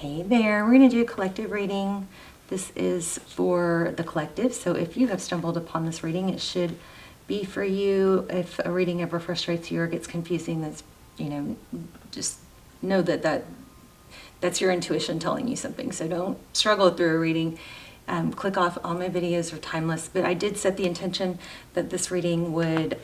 Hey there, we're going to do a collective reading. This is for the collective, so if you have stumbled upon this reading, it should be for you. If a reading ever frustrates you or gets confusing, that's, just know that that's your intuition telling you something. So don't struggle through a reading. Click off. All my videos are timeless, but I did set the intention that this reading would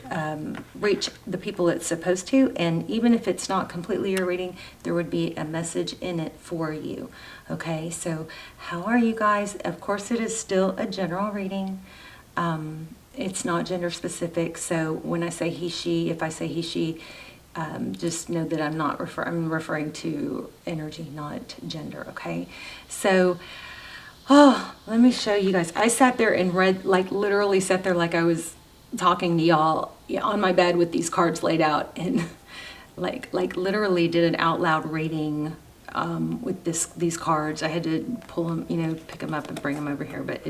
reach the people it's supposed to, and even if it's not completely your reading, there would be a message in it for you. Okay, so how are you guys? Of course, it is still a general reading. It's not gender specific, so when I say he, she, if I say he, she, just know that I'm referring to energy, not gender. Okay, so let me show you guys. I sat there and read, like literally sat there like I was talking to y'all on my bed with these cards laid out, and like literally did an out loud reading with these cards. I had to pull them, pick them up and bring them over here, but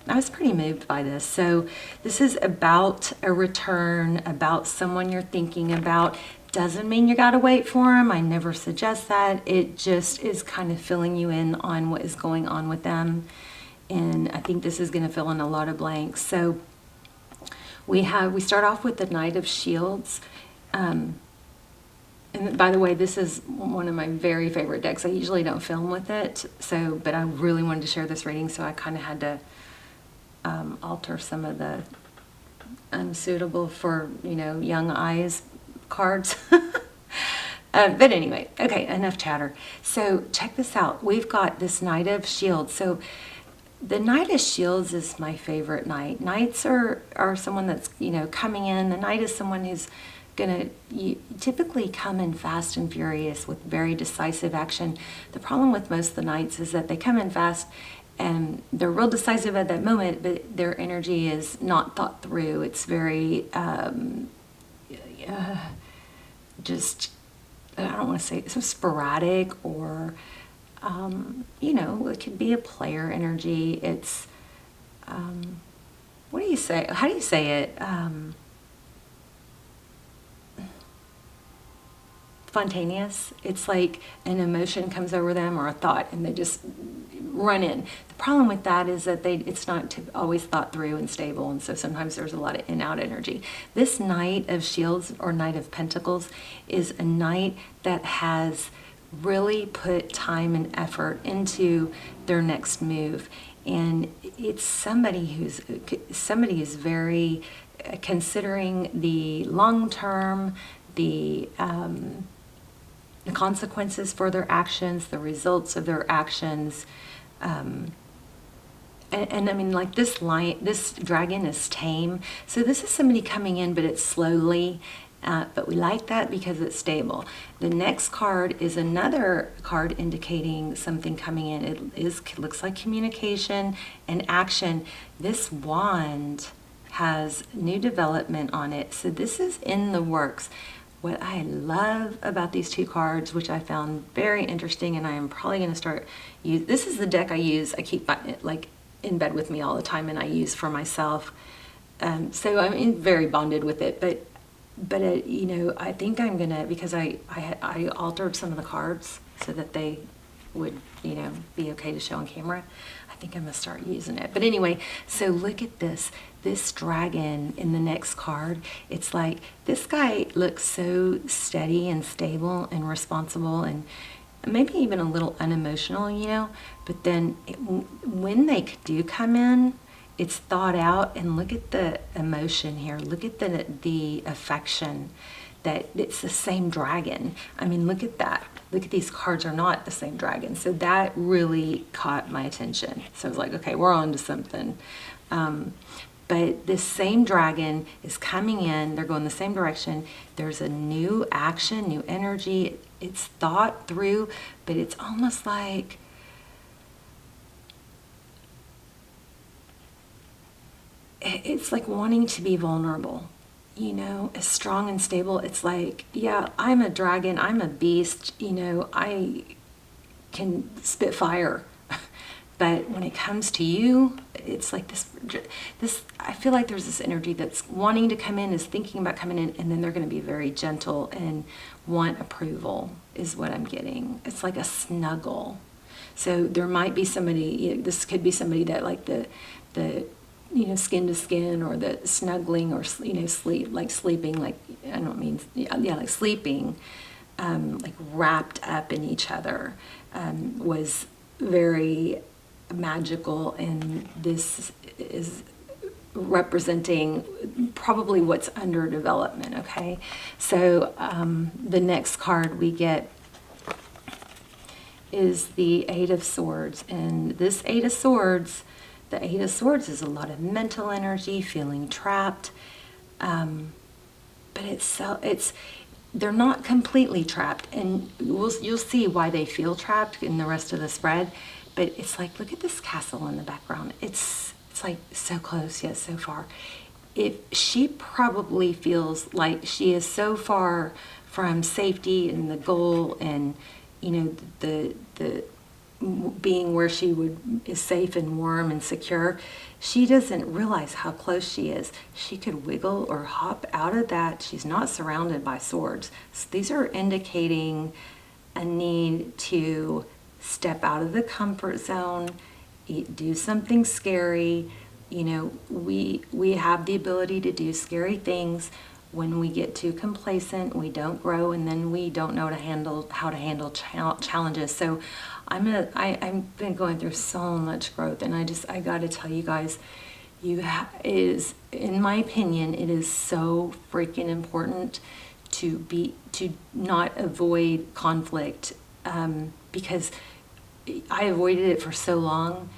I was pretty moved by this. So this is about a return, about someone you're thinking about. Doesn't mean you gotta wait for them. I never suggest that. It just is kind of filling you in on what is going on with them. And I think this is gonna fill in a lot of blanks. So we start off with the Knight of Shields. And by the way, this is one of my very favorite decks. I usually don't film with it, but I really wanted to share this reading, so I kind of had to alter some of the unsuitable for, young eyes cards. But anyway, okay, enough chatter. So check this out. We've got this Knight of Shields. So the Knight of Shields is my favorite knight. Knights are someone that's, coming in. The knight is someone who's gonna typically come in fast and furious with very decisive action. The problem with most of the knights is that they come in fast and they're real decisive at that moment, but their energy is not thought through. It's very just, I don't want to say so sporadic, or it could be a player energy. It's what do you say? How do you say it? Spontaneous. It's like an emotion comes over them or a thought, and they just run in. The problem with that is that it's not always thought through and stable, and so sometimes there's a lot of in-out energy. This Knight of Shields or Knight of Pentacles is a knight that has really put time and effort into their next move, and it's somebody who's very considering the long term, the consequences for their actions, the results of their actions. And I mean, like this dragon is tame. So this is somebody coming in, but it's slowly. But we like that because it's stable. The next card is another card indicating something coming in. It looks like communication and action. This wand has new development on it. So this is in the works. What I love about these two cards, which I found very interesting, and I am probably going to start use. This is the deck I use. I keep it like in bed with me all the time, and I use for myself. So I'm very bonded with it. But I think I'm gonna, because I altered some of the cards so that they would be okay to show on camera. I think I'm gonna start using it. But anyway, so look at this dragon in the next card. It's like this guy looks so steady and stable and responsible, and maybe even a little unemotional, but then when they do come in, it's thought out. And look at the emotion here. Look at the affection. That it's the same dragon. I mean, look at that. Look at these cards are not the same dragon. So that really caught my attention. So I was like, okay, we're on to something. But this same dragon is coming in. They're going the same direction. There's a new action, new energy. It's thought through, but it's almost like wanting to be vulnerable. As strong and stable. It's like, yeah, I'm a dragon, I'm a beast, I can spit fire. But when it comes to you, it's like this, I feel like there's this energy that's wanting to come in, is thinking about coming in, and then they're going to be very gentle and want approval, is what I'm getting. It's like a snuggle. So there might be somebody, this could be somebody that like the skin to skin, or the snuggling, or, sleeping, like, I don't mean, like sleeping, like wrapped up in each other, was very magical, and this is representing probably what's under development. Okay, so the next card we get is the Eight of Swords, and this Eight of Swords, the Eight of Swords is a lot of mental energy, feeling trapped, but they're not completely trapped, and you'll see why they feel trapped in the rest of the spread. But it's like, look at this castle in the background. It's like so close yet so far. She probably feels like she is so far from safety and the goal, and the being where she is safe and warm and secure. She doesn't realize how close she is. She could wiggle or hop out of that. She's not surrounded by swords. So these are indicating a need to step out of the comfort zone, do something scary. We have the ability to do scary things. When we get too complacent, we don't grow, and then we don't know how to handle challenges. So I've been going through so much growth, and I got to tell you guys, in my opinion, it is so freaking important to not avoid conflict, because I avoided it for so long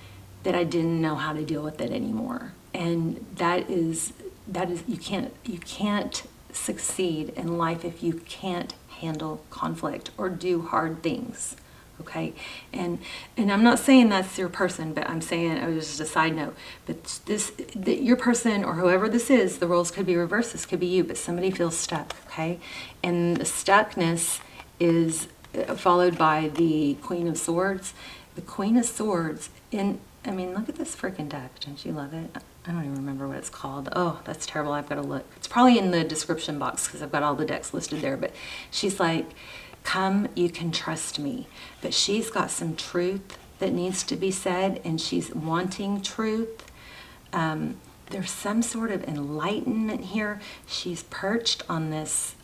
that I didn't know how to deal with it anymore. And that is you can't succeed in life if you can't handle conflict or do hard things. Okay, and I'm not saying that's your person, but I'm saying, it was just a side note, but your person, or whoever this is, the roles could be reversed. This could be you, but somebody feels stuck. Okay, and the stuckness is followed by the Queen of Swords. The Queen of Swords, look at this freaking deck. Don't you love it? I don't even remember what it's called. Oh, that's terrible. I've got to look. It's probably in the description box because I've got all the decks listed there. But she's like, come, you can trust me. But she's got some truth that needs to be said, and she's wanting truth. There's some sort of enlightenment here. She's perched on this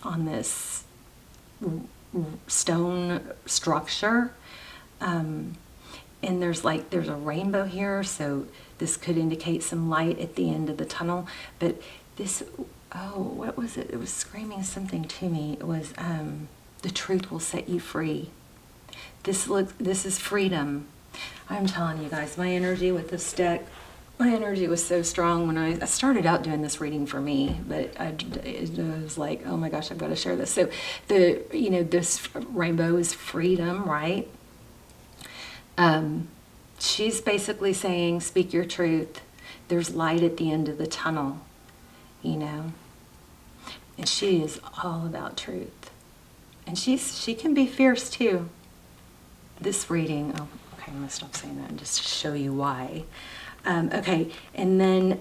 stone structure, and there's a rainbow here, so this could indicate some light at the end of the tunnel. But this, what was it? It was screaming something to me. It was the truth will set you free. This is freedom. I'm telling you guys, my energy with this deck, my energy was so strong when I started out doing this reading for me, but it was like, oh my gosh, I've got to share this. So this rainbow is freedom, right? She's basically saying, speak your truth. There's light at the end of the tunnel, and she is all about truth. And she can be fierce too. This reading, okay, I'm gonna stop saying that and just show you why. Okay, and then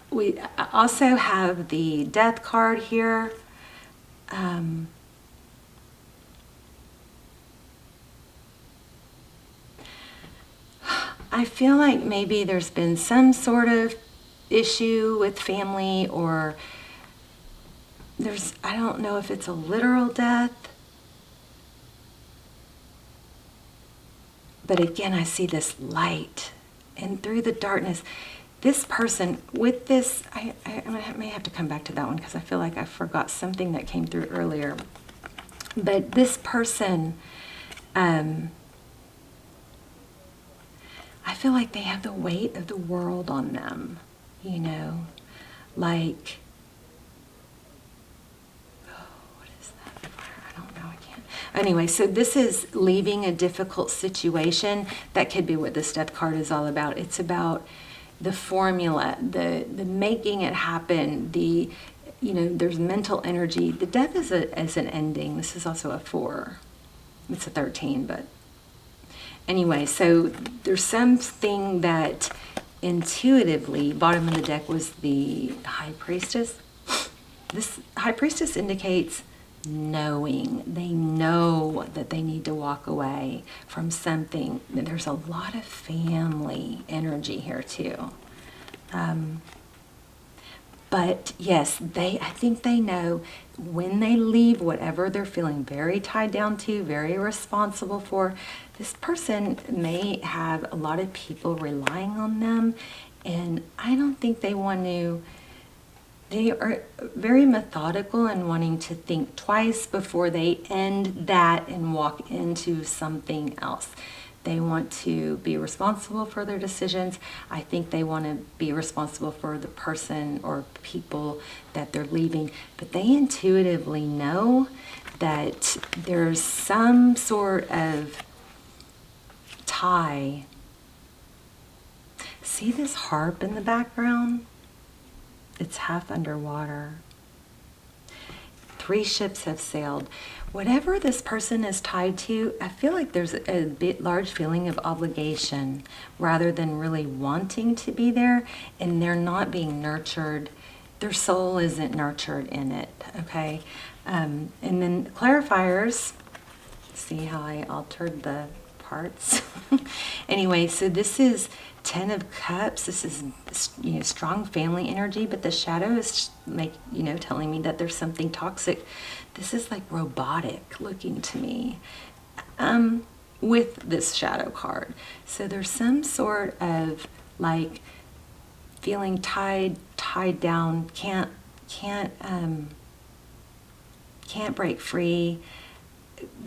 we also have the Death card here. I feel like maybe there's been some sort of issue with family, or I don't know if it's a literal death. But again, I see this light, and through the darkness, this person with this, I may have to come back to that one because I feel like I forgot something that came through earlier. But this person, I feel like they have the weight of the world on them, like, what is that? I don't know, I can't. Anyway, so this is leaving a difficult situation. That could be what this Death card is all about. It's about the formula, the making it happen, there's mental energy. The Death is an ending. This is also a 4. It's a 13, but Anyway, so there's something that intuitively, bottom of the deck was the High Priestess. This High Priestess indicates knowing. They know that they need to walk away from something. There's a lot of family energy here too. But yes, I think they know when they leave whatever they're feeling very tied down to, very responsible for, this person may have a lot of people relying on them, and I don't think they want to. They are very methodical and wanting to think twice before they end that and walk into something else. They want to be responsible for their decisions. I think they want to be responsible for the person or people that they're leaving. But they intuitively know that there's some sort of tie. See this harp in the background? It's half underwater. 3 ships have sailed. Whatever this person is tied to, I feel like there's a large feeling of obligation rather than really wanting to be there, and they're not being nurtured. Their soul isn't nurtured in it, okay? And then clarifiers, see how I altered the parts? Anyway, so this is 10 of Cups. This is, you know, strong family energy, but the shadow is telling me that there's something toxic. This is like robotic looking to me with this shadow card. So there's some sort of like feeling tied down, can't break free,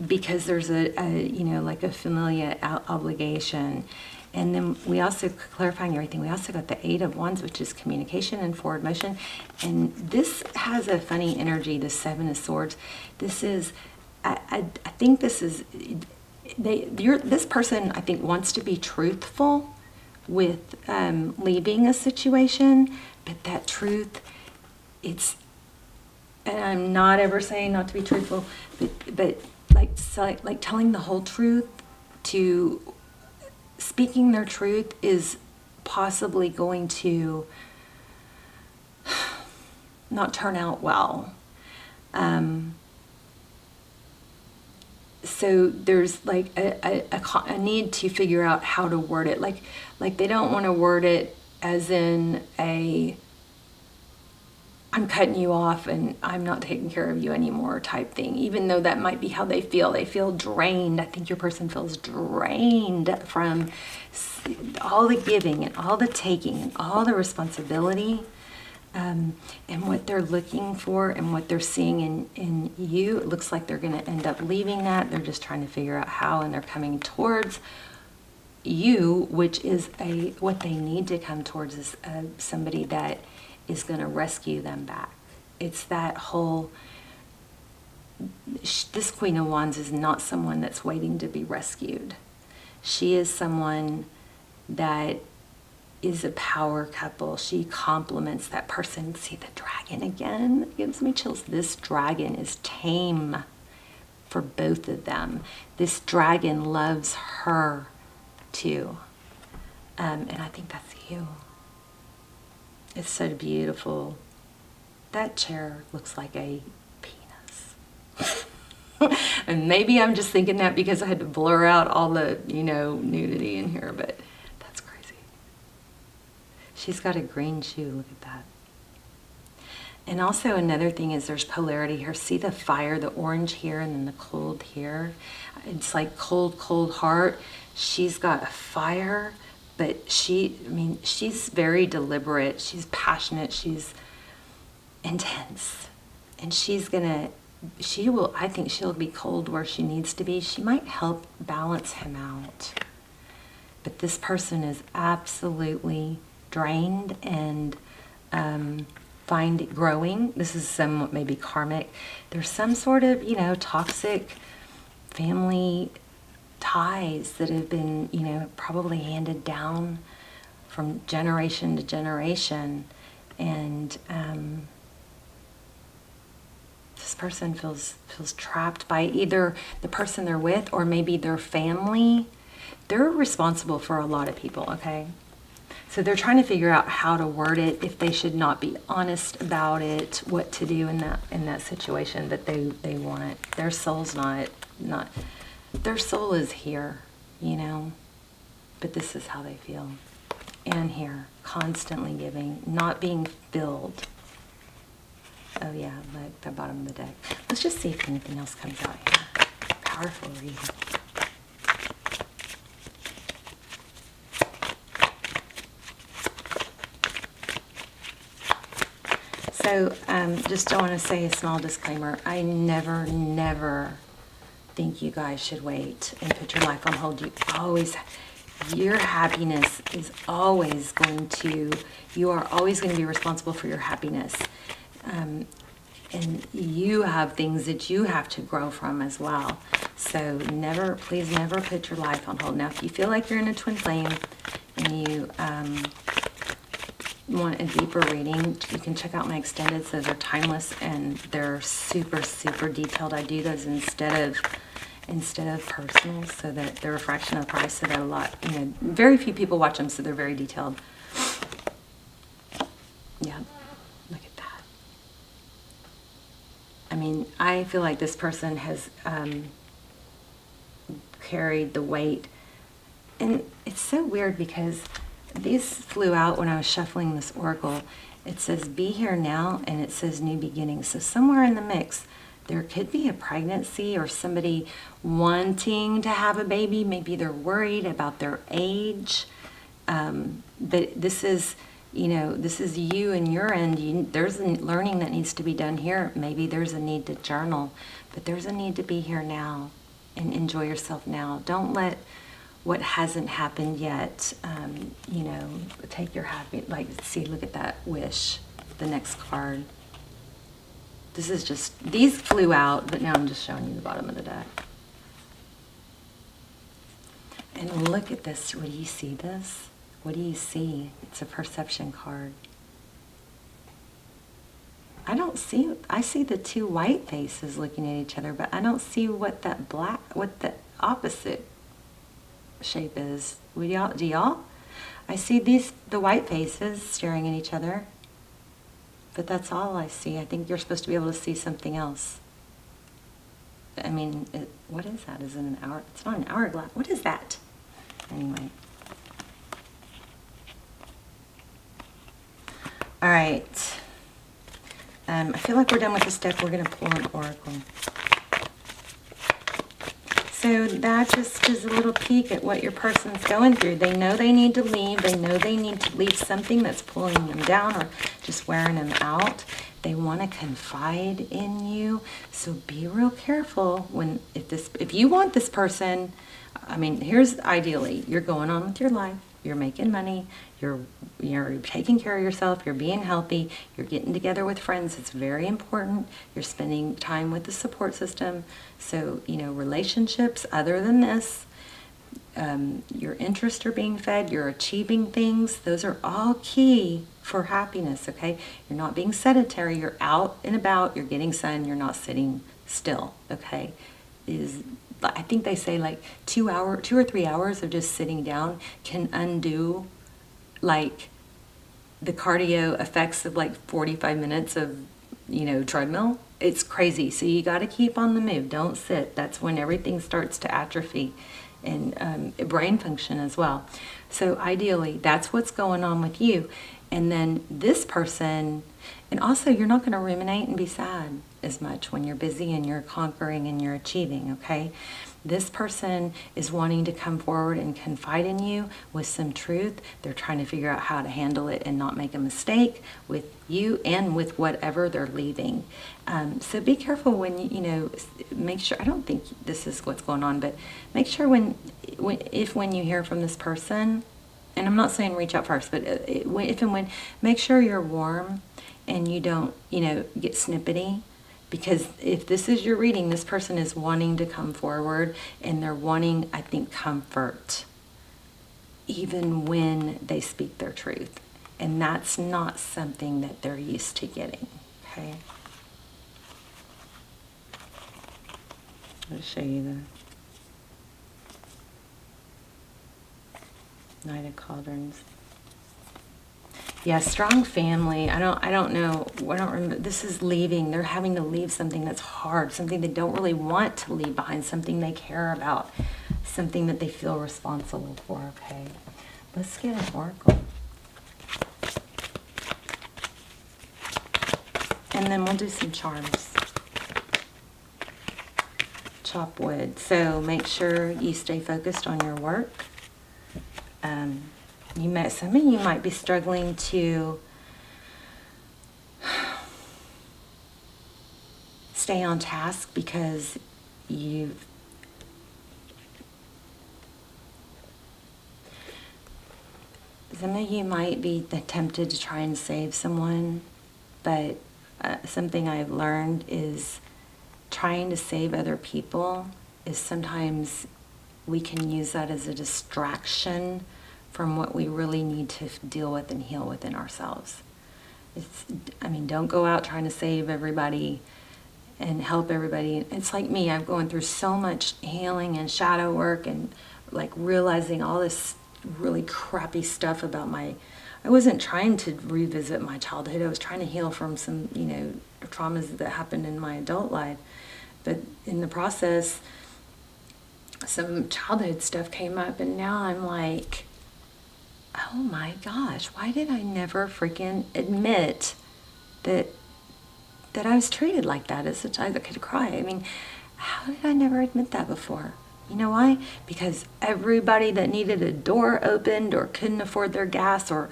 because there's like a familiar obligation. And then we also, clarifying everything, we also got the 8 of Wands, which is communication and forward motion. And this has a funny energy, the 7 of Swords. This is, I think this is, this person, I think, wants to be truthful with leaving a situation, but that truth, it's, and I'm not ever saying not to be truthful, but like telling the whole truth, to speaking their truth is possibly going to not turn out well. So there's like a need to figure out how to word it. Like they don't want to word it as in I'm cutting you off and I'm not taking care of you anymore type thing, even though that might be how they feel. They feel drained. I think your person feels drained from all the giving and all the taking and all the responsibility, and what they're looking for and what they're seeing in you. It looks like they're going to end up leaving that. They're just trying to figure out how, and they're coming towards you, which is what they need to come towards is somebody that is going to rescue them back. It's that whole, this Queen of Wands is not someone that's waiting to be rescued. She is someone that is a power couple. She complements that person. See the dragon again? It gives me chills. This dragon is tame for both of them. This dragon loves her too. And I think that's you. It's so beautiful. That chair looks like a penis. And maybe I'm just thinking that because I had to blur out all the, nudity in here, but that's crazy. She's got a green shoe, look at that. And also another thing is there's polarity here. See the fire, the orange here and then the cold here? It's like cold, cold heart. She's got a fire. But she's very deliberate, she's passionate, she's intense. And I think she'll be cold where she needs to be. She might help balance him out. But this person is absolutely drained and growing. This is somewhat maybe karmic. There's some sort of, toxic family ties that have been, probably handed down from generation to generation, and this person feels trapped by either the person they're with or maybe their family. they're responsible for a lot of people, okay? So they're trying to figure out how to word it, if they should not be honest about it, what to do in that situation, but they want it. Their soul's not their soul is here, you know, but this is how they feel. And here, constantly giving, not being filled. Oh yeah, like the bottom of the deck. Let's just see if anything else comes out here. Powerful reading. So, just want to say a small disclaimer. I never think you guys should wait and put your life on hold. Your happiness is always going to, you are always going to be responsible for your happiness. And you have things that you have to grow from as well. So please never put your life on hold. Now, if you feel like you're in a twin flame and you want a deeper reading, you can check out my extendeds. Those are timeless and they're super, super detailed. I do those instead of personal, so that they're a fraction of the price, so that very few people watch them, so they're very detailed. Yeah, look at that. I mean, I feel like this person has carried the weight, and it's so weird because these flew out when I was shuffling this oracle. It says be here now, and it says new beginnings. So somewhere in the mix, there could be a pregnancy or somebody wanting to have a baby. Maybe they're worried about their age. But this is, this is you and your end. There's a learning that needs to be done here. Maybe there's a need to journal, but there's a need to be here now and enjoy yourself now. Don't let what hasn't happened yet, take your happy, look at that wish, the next card. This is just, these flew out, but now I'm just showing you the bottom of the deck. And look at this. What do you see this? What do you see? It's a perception card. I see the two white faces looking at each other, but I don't see what the opposite shape is. Do y'all? I see the white faces staring at each other. But that's all I see. I think you're supposed to be able to see something else. I mean, what is that? Is it an hour? It's not an hourglass. What is that? Anyway. All right. I feel like we're done with this deck. We're going to pull an oracle. So that just is a little peek at what your person's going through. They know they need to leave. They know they need to leave something that's pulling them down or just wearing them out. They want to confide in you. So be real careful if you want this person. I mean, here's ideally, you're going on with your life. You're making money. You're taking care of yourself. You're being healthy. You're getting together with friends. It's very important. You're spending time with the support system. So, relationships other than this, your interests are being fed. You're achieving things. Those are all key for happiness, okay? You're not being sedentary. You're out and about. You're getting sun. You're not sitting still, okay? I think they say like 2 or 3 hours of just sitting down can undo like the cardio effects of like 45 minutes of, treadmill. It's crazy. So you got to keep on the move. Don't sit. That's when everything starts to atrophy and brain function as well. So ideally, that's what's going on with you. And then this person, and also you're not going to ruminate and be sad as much when you're busy and you're conquering and you're achieving, okay? This person is wanting to come forward and confide in you with some truth. They're trying to figure out how to handle it and not make a mistake with you and with whatever they're leaving. So be careful when make sure, I don't think this is what's going on, but make sure when you hear from this person, and I'm not saying reach out first, but if and when, make sure you're warm and you don't, get snippety. Because if this is your reading, this person is wanting to come forward and they're wanting, I think, comfort, even when they speak their truth. And that's not something that they're used to getting, okay? I'll show you the... Knight of Cauldrons. Yeah, strong family. I don't know. I don't remember. This is leaving. They're having to leave something that's hard, something they don't really want to leave behind, something they care about, something that they feel responsible for. Okay, let's get an oracle. And then we'll do some charms. Chop wood. So make sure you stay focused on your work. Some of you might be struggling to stay on task because some of you might be tempted to try and save someone, but something I've learned is trying to save other people is sometimes we can use that as a distraction from what we really need to deal with and heal within ourselves. I mean, don't go out trying to save everybody and help everybody. It's like me, I'm going through so much healing and shadow work and like realizing all this really crappy stuff about I wasn't trying to revisit my childhood. I was trying to heal from some, traumas that happened in my adult life. But in the process, some childhood stuff came up, and now I'm like, oh my gosh, why did I never freaking admit that I was treated like that as a child? I could cry. I mean, how did I never admit that before? You know why? Because everybody that needed a door opened or couldn't afford their gas or,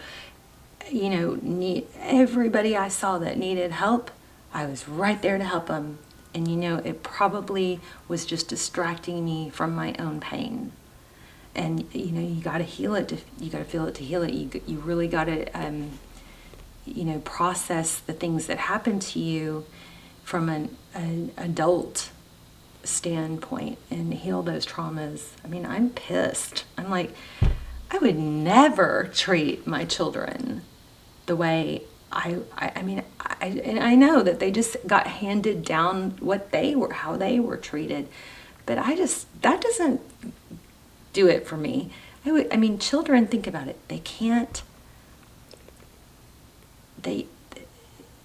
everybody I saw that needed help, I was right there to help them. And it probably was just distracting me from my own pain. And you got to heal it. You got to feel it to heal it. You really got to, process the things that happened to you from an adult standpoint and heal those traumas. I mean, I'm pissed. I'm like, I would never treat my children the way I know that they just got handed down how they were treated, but that doesn't do it for me. Children, think about it. They can't,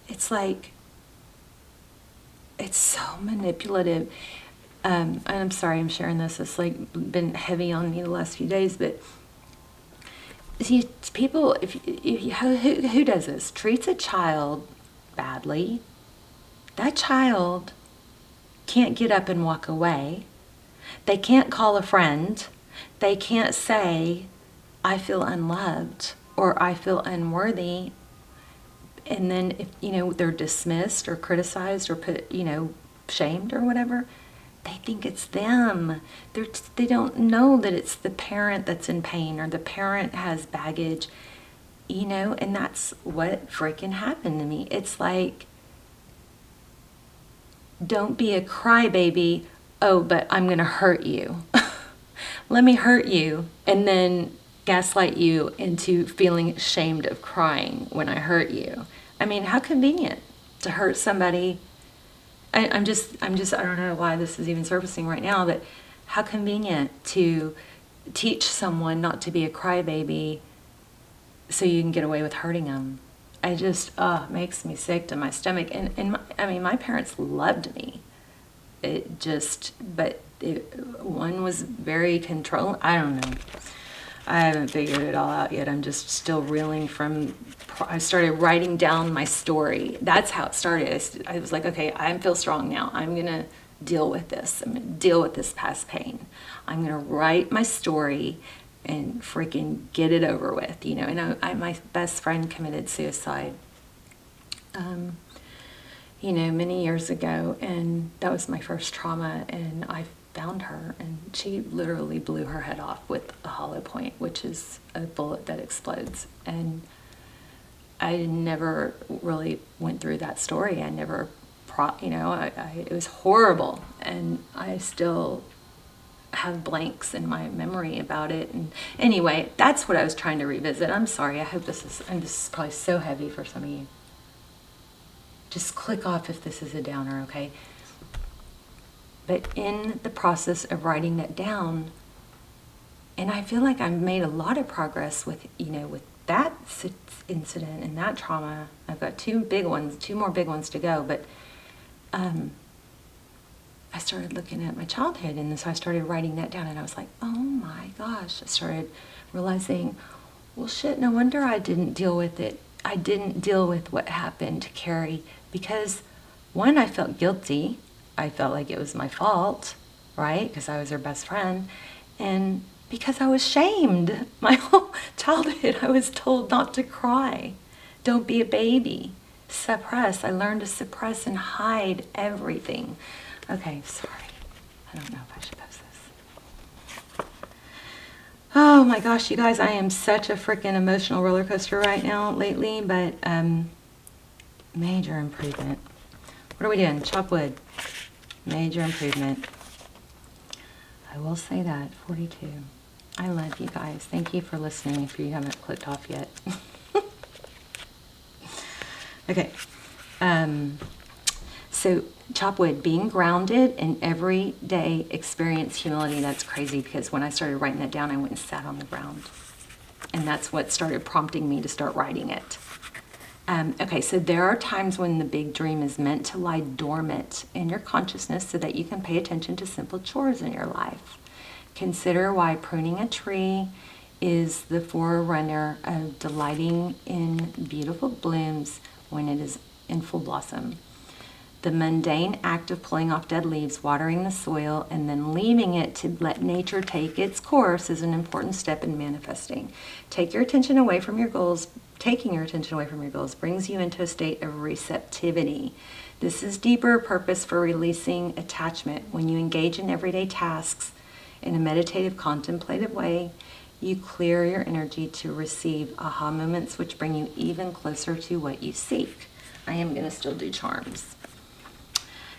it's like, it's so manipulative. And I'm sorry I'm sharing this. It's like been heavy on me the last few days, but see, people, who does this? Treats a child badly. That child can't get up and walk away. They can't call a friend. They can't say, I feel unloved or I feel unworthy. And then if they're dismissed or criticized or put, shamed or whatever, they think it's them. They don't know that it's the parent that's in pain or the parent has baggage, and that's what freaking happened to me. It's like, don't be a crybaby. Oh, but I'm going to hurt you. Let me hurt you and then gaslight you into feeling ashamed of crying when I hurt you. I mean, how convenient to hurt somebody. I'm just, I don't know why this is even surfacing right now, but how convenient to teach someone not to be a crybaby so you can get away with hurting them. It makes me sick to my stomach. And my parents loved me. One was very controlling. I don't know. I haven't figured it all out yet. I'm just still reeling from, I started writing down my story. That's how it started. I was like, okay, I feel strong now. I'm going to deal with this. I'm going to deal with this past pain. I'm going to write my story and freaking get it over with, And my best friend committed suicide, many years ago. And that was my first trauma. And I found her, and she literally blew her head off with a hollow point, which is a bullet that explodes. And I never really went through that story. I never, it was horrible, and I still have blanks in my memory about it. And anyway, that's what I was trying to revisit. I'm sorry. I hope this is probably so heavy for some of you. Just click off if this is a downer, okay? But in the process of writing that down, And I feel like I've made a lot of progress with, you know, with that incident and that trauma. I've got two more big ones to go, but I started looking at my childhood, and so I started writing that down, and I was like, oh my gosh. I started realizing, well, shit, no wonder I didn't deal with it. I didn't deal with what happened to Carrie because, one, I felt guilty. I felt like it was my fault, right? Because I was her best friend. And because I was shamed. My whole childhood, I was told not to cry. Don't be a baby. Suppress. I learned to suppress and hide everything. Okay, sorry. I don't know if I should post this. Oh my gosh, you guys, I am such a freaking emotional roller coaster right now lately, but major improvement. What are we doing? Chop wood. Major improvement. I will say that. 42. I love you guys. Thank you for listening if you haven't clicked off yet. Okay. So chop wood, being grounded in everyday experience humility. That's crazy because when I started writing that down, I went and sat on the ground. And that's what started prompting me to start writing it. Okay, so there are times when the big dream is meant to lie dormant in your consciousness so that you can pay attention to simple chores in your life. Consider why pruning a tree is the forerunner of delighting in beautiful blooms when it is in full blossom. The mundane act of pulling off dead leaves, watering the soil, and then leaving it to let nature take its course is an important step in manifesting. Taking your attention away from your goals brings you into a state of receptivity. This is deeper purpose for releasing attachment. When you engage in everyday tasks in a meditative, contemplative way, you clear your energy to receive aha moments which bring you even closer to what you seek. I am going to still do charms,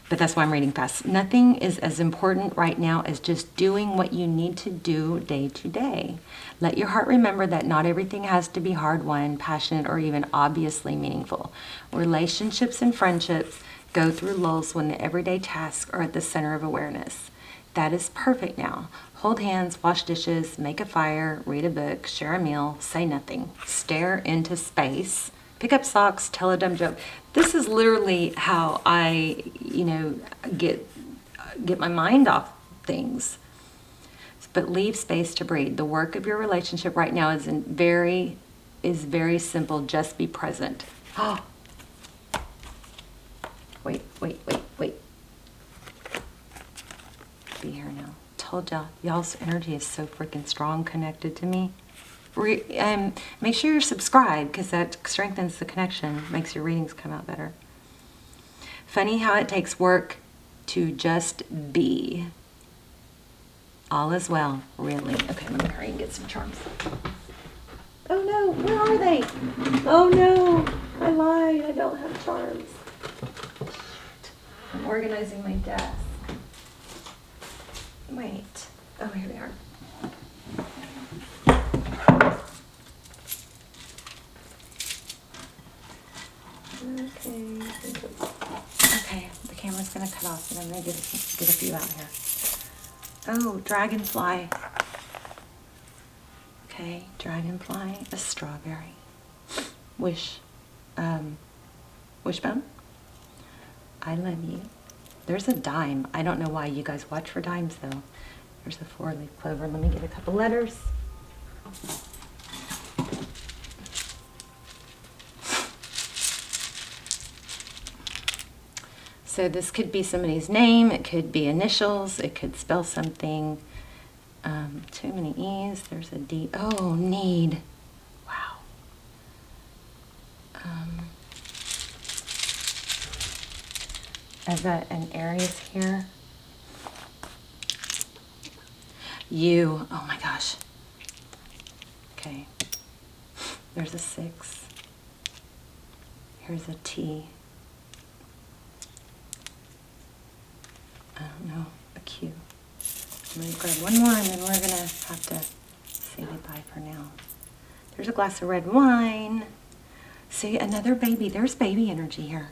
but that's why I'm reading fast. Nothing is as important right now as just doing what you need to do day to day. Let your heart remember that not everything has to be hard-won, passionate, or even obviously meaningful. Relationships and friendships go through lulls when the everyday tasks are at the center of awareness. That is perfect now. Hold hands, wash dishes, make a fire, read a book, share a meal, say nothing, stare into space, pick up socks, tell a dumb joke. This is literally how I, get my mind off things. But leave space to breathe. The work of your relationship right now is very simple. Just be present. Oh. Wait. Be here now. Told y'all, y'all's energy is so freaking strong connected to me. Make sure you're subscribed because that strengthens the connection, makes your readings come out better. Funny how it takes work to just be. All is well, really. Okay, let me hurry and get some charms. Oh no, where are they? Oh no, I lied, I don't have charms. I'm organizing my desk. Wait, oh here they are. Okay, the camera's gonna cut off and I'm gonna get a few out here. Oh, dragonfly. Okay, dragonfly, a strawberry. Wishbone. I love you. There's a dime. I don't know why you guys watch for dimes though. There's a 4-leaf clover. Let me get a couple letters. So this could be somebody's name, it could be initials, it could spell something. Too many E's, there's a D. Oh, need. Wow. I've got an Aries here. You, oh my gosh. Okay. There's a 6. Here's a T. I don't know, a Q. I'm going to grab one more and then we're going to have to say goodbye for now. There's a glass of red wine. See, another baby. There's baby energy here.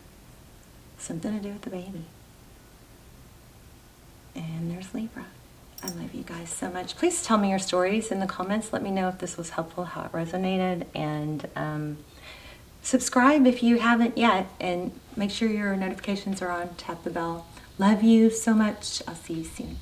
Something to do with the baby. And there's Libra. I love you guys so much. Please tell me your stories in the comments. Let me know if this was helpful, how it resonated, and subscribe if you haven't yet, and make sure your notifications are on. Tap the bell. Love you so much. I'll see you soon.